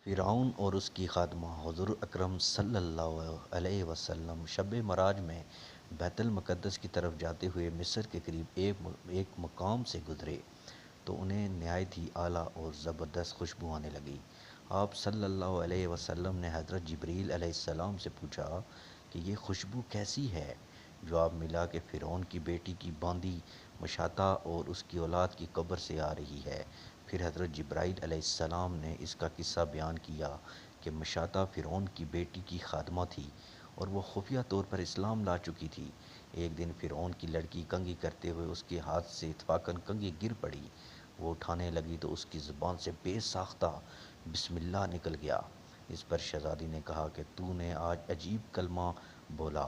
فرعون اور اس کی خادمہ حضور اکرم صلی اللہ علیہ وسلم شب معراج میں بیت المقدس کی طرف جاتے ہوئے مصر کے قریب ایک مقام سے گزرے تو انہیں نہایت ہی اعلیٰ اور زبردست خوشبو آنے لگی۔ آپ صلی اللہ علیہ وسلم نے حضرت جبریل علیہ السلام سے پوچھا کہ یہ خوشبو کیسی ہے؟ جواب ملا کہ فرعون کی بیٹی کی باندی مشاطہ اور اس کی اولاد کی قبر سے آ رہی ہے۔ پھر حضرت جبرائیل علیہ السلام نے اس کا قصہ بیان کیا کہ مشاطہ فرعون کی بیٹی کی خادمہ تھی اور وہ خفیہ طور پر اسلام لا چکی تھی۔ ایک دن فرعون کی لڑکی کنگھی کرتے ہوئے اس کے ہاتھ سے اتفاقاً کنگھی گر پڑی۔ وہ اٹھانے لگی تو اس کی زبان سے بے ساختہ بسم اللہ نکل گیا۔ اس پر شہزادی نے کہا کہ تو نے آج عجیب کلمہ بولا،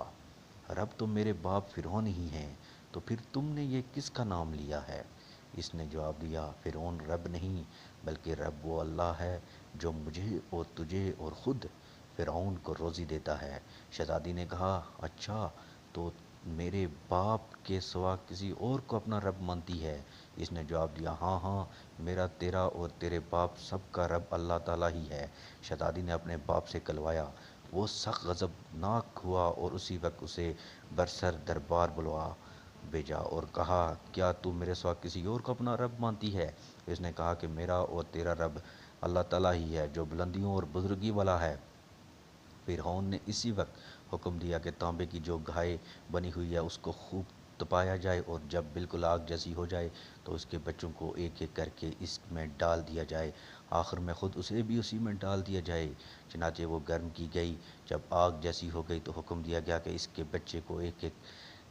رب تو میرے باپ فرعون ہی ہیں، تو پھر تم نے یہ کس کا نام لیا ہے؟ اس نے جواب دیا، فرعون رب نہیں بلکہ رب وہ اللہ ہے جو مجھے اور تجھے اور خود فرعون کو روزی دیتا ہے۔ شہزادی نے کہا، اچھا تو میرے باپ کے سوا کسی اور کو اپنا رب مانتی ہے؟ اس نے جواب دیا، ہاں ہاں، میرا تیرا اور تیرے باپ سب کا رب اللہ تعالیٰ ہی ہے۔ شہزادی نے اپنے باپ سے کلوایا۔ وہ سخت غضبناک ہوا اور اسی وقت اسے برسر دربار بلوا بھیجا اور کہا، کیا تو میرے سوا کسی اور کو اپنا رب مانتی ہے؟ اس نے کہا کہ میرا اور تیرا رب اللہ تعالیٰ ہی ہے جو بلندیوں اور بزرگی والا ہے۔ فرعون نے اسی وقت حکم دیا کہ تانبے کی جو گھائے بنی ہوئی ہے اس کو خوب تپایا جائے اور جب بالکل آگ جیسی ہو جائے تو اس کے بچوں کو ایک ایک کر کے اس میں ڈال دیا جائے، آخر میں خود اسے بھی اسی میں ڈال دیا جائے۔ چنانچہ وہ گرم کی گئی۔ جب آگ جیسی ہو گئی تو حکم دیا گیا کہ اس کے بچے کو ایک ایک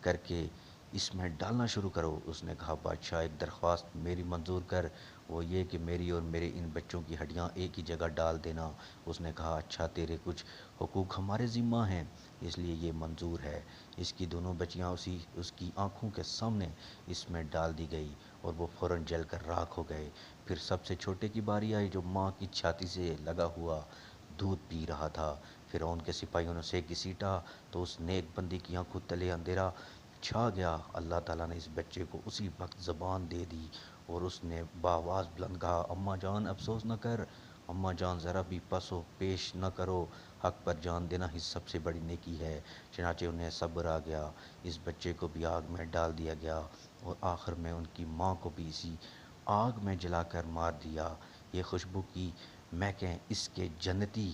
کر کے اس میں ڈالنا شروع کرو۔ اس نے کہا، بادشاہ ایک درخواست میری منظور کر، وہ یہ کہ میری اور میرے ان بچوں کی ہڈیاں ایک ہی جگہ ڈال دینا۔ اس نے کہا، اچھا تیرے کچھ حقوق ہمارے ذمہ ہیں اس لیے یہ منظور ہے۔ اس کی دونوں بچیاں اس کی آنکھوں کے سامنے اس میں ڈال دی گئی اور وہ فوراً جل کر راکھ ہو گئے۔ پھر سب سے چھوٹے کی باری آئی جو ماں کی چھاتی سے لگا ہوا دودھ پی رہا تھا۔ فرعون کے سپاہیوں نے اسے گھسیٹا تو اس نیک بندی کی آنکھوں تلے اندھیرا چھا گیا۔ اللہ تعالیٰ نے اس بچے کو اسی وقت زبان دے دی اور اس نے بآواز بلند کہا، اماں جان افسوس نہ کر، اماں جان ذرا بھی پس و پیش نہ کرو، حق پر جان دینا ہی سب سے بڑی نیکی ہے۔ چنانچہ انہیں صبر آ گیا، اس بچے کو بھی آگ میں ڈال دیا گیا اور آخر میں ان کی ماں کو بھی اسی آگ میں جلا کر مار دیا۔ یہ خوشبو کی مہکیں اس کے جنتی